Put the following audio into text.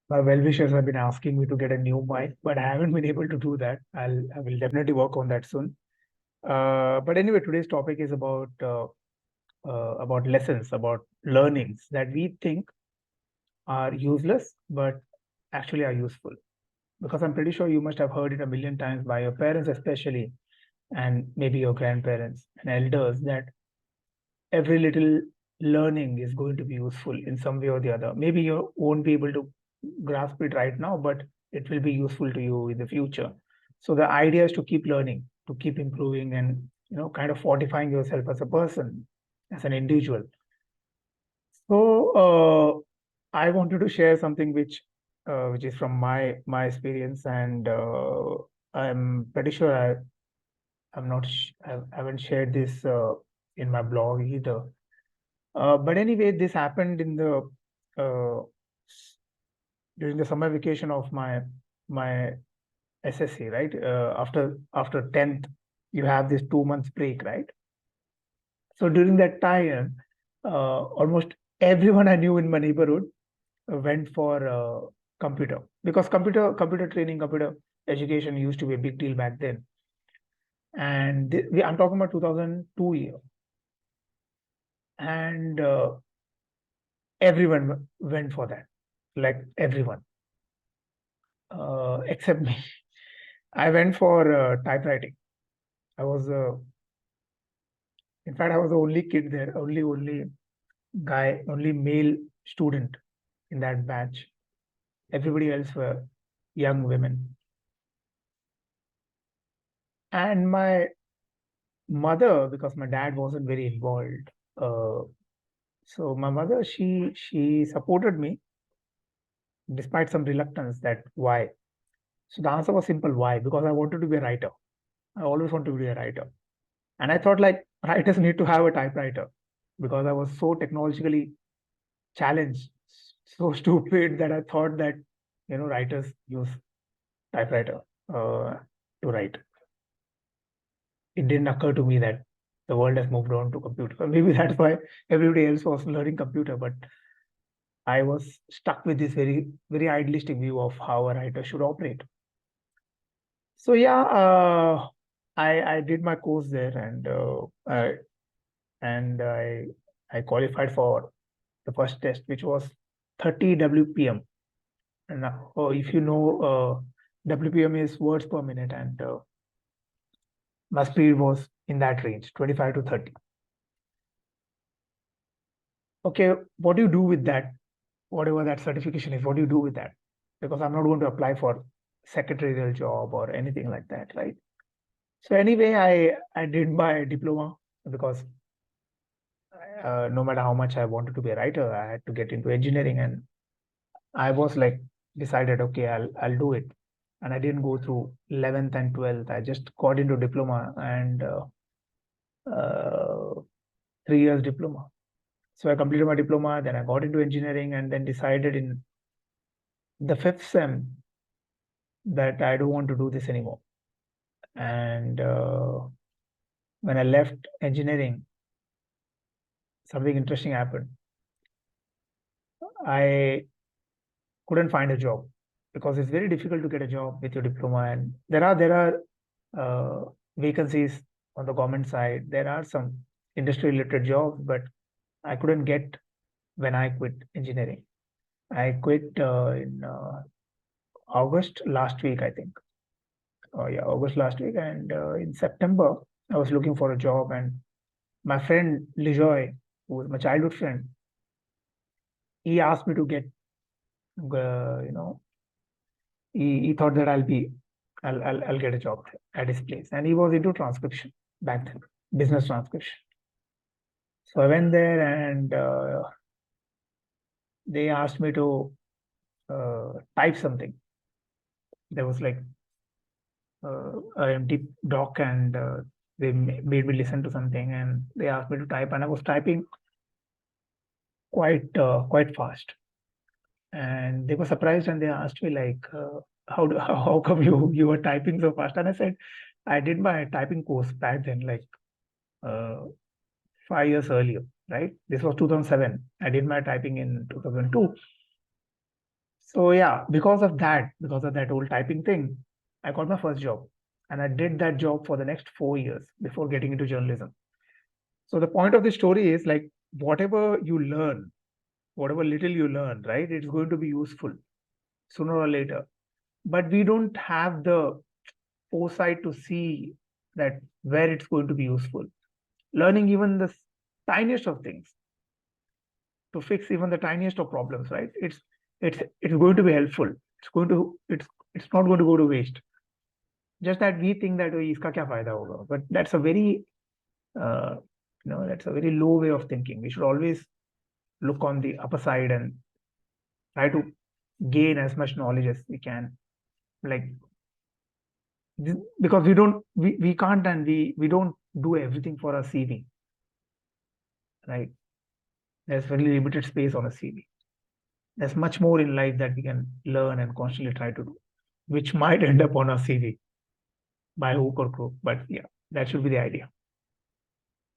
My well-wishers have been asking me to get a new mic, but I haven't been able to do that. I will definitely work on that soon. But anyway, today's topic is about lessons, about learnings that we think are useless, but actually are useful. Because I'm pretty sure you must have heard it a million times by your parents, especially, and maybe your grandparents and elders, that every little learning is going to be useful in some way or the other. Maybe you won't be able to grasp it right now, but it will be useful to you in the future. So the idea is to keep learning, to keep improving, and kind of fortifying yourself as a person, as an individual. So I wanted to share something which is from my experience, and I'm pretty sure I'm not I haven't shared this in my blog either. But anyway, this happened in the uh, during the summer vacation of my SSC, right? After 10th, you have this 2 months break, right? So during that time, almost everyone I knew in my neighborhood went for computer, because computer training, computer education used to be a big deal back then. And I'm talking about 2002 year, and everyone went for that, like everyone, except me. I went for typewriting. I was, in fact, I was the only kid there, only guy, only male student in that batch. Everybody else were young women. And my mother, because my dad wasn't very involved, uh, so my mother, she supported me despite some reluctance. That why? So the answer was simple: why? Because I wanted to be a writer. I always wanted to be a writer. And I thought, like, writers need to have a typewriter, because I was so technologically challenged, so stupid, that I thought that, writers use typewriter to write. It didn't occur to me that the world has moved on to computer. Maybe that's why everybody else was learning computer, but I was stuck with this very, very idealistic view of how a writer should operate. So yeah, I did my course there, and I qualified for the first test, which was 30 WPM. And if you know, WPM is words per minute, and my speed was in that range, 25 to 30. Okay, what do you do with that? Whatever that certification is, what do you do with that? Because I'm not going to apply for secretarial job or anything like that, right? So anyway, I did my diploma, because no matter how much I wanted to be a writer, I had to get into engineering, and I was like decided, okay, I'll do it. And I didn't go through 11th and 12th. I just got into diploma, and 3 years diploma. So I completed my diploma, then I got into engineering, and then decided in the fifth sem that I don't want to do this anymore. And when I left engineering, something interesting happened. I couldn't find a job, because it's very difficult to get a job with your diploma, and there are vacancies on the government side. There are some industry related jobs, but I couldn't get when I quit engineering. I quit in August last week, I think. Oh yeah, August last week, and in September I was looking for a job, and my friend Lijoy, who was my childhood friend, he asked me to get, you know, he thought that I'll get a job at his place, and he was into transcription back then, business transcription. So I went there, and they asked me to type something. There was like an empty doc, and they made me listen to something, and they asked me to type, and I was typing quite fast, and they were surprised, and they asked me like, how come you were typing so fast? And I said, I did my typing course back then, like uh, 5 years earlier, right? This was 2007. I did my typing in 2002. So yeah, because of that whole typing thing, I got my first job. And I did that job for the next 4 years before getting into journalism. So the point of the story is like whatever you learn, whatever little you learn, right, it's going to be useful sooner or later. But we don't have the foresight to see that where it's going to be useful. Learning even the tiniest of things to fix even the tiniest of problems, right? It's going to be helpful. It's not going to go to waste. Just that we think that "Oh, iska kya fayda hoga?" But uh, that's a very low way of thinking. We should always look on the upper side and try to gain as much knowledge as we can. Like because we can't and we don't do everything for a CV, right? There's very limited space on a CV. There's much more in life that we can learn and constantly try to do, which might end up on a CV by hook or crook. But yeah, that should be the idea.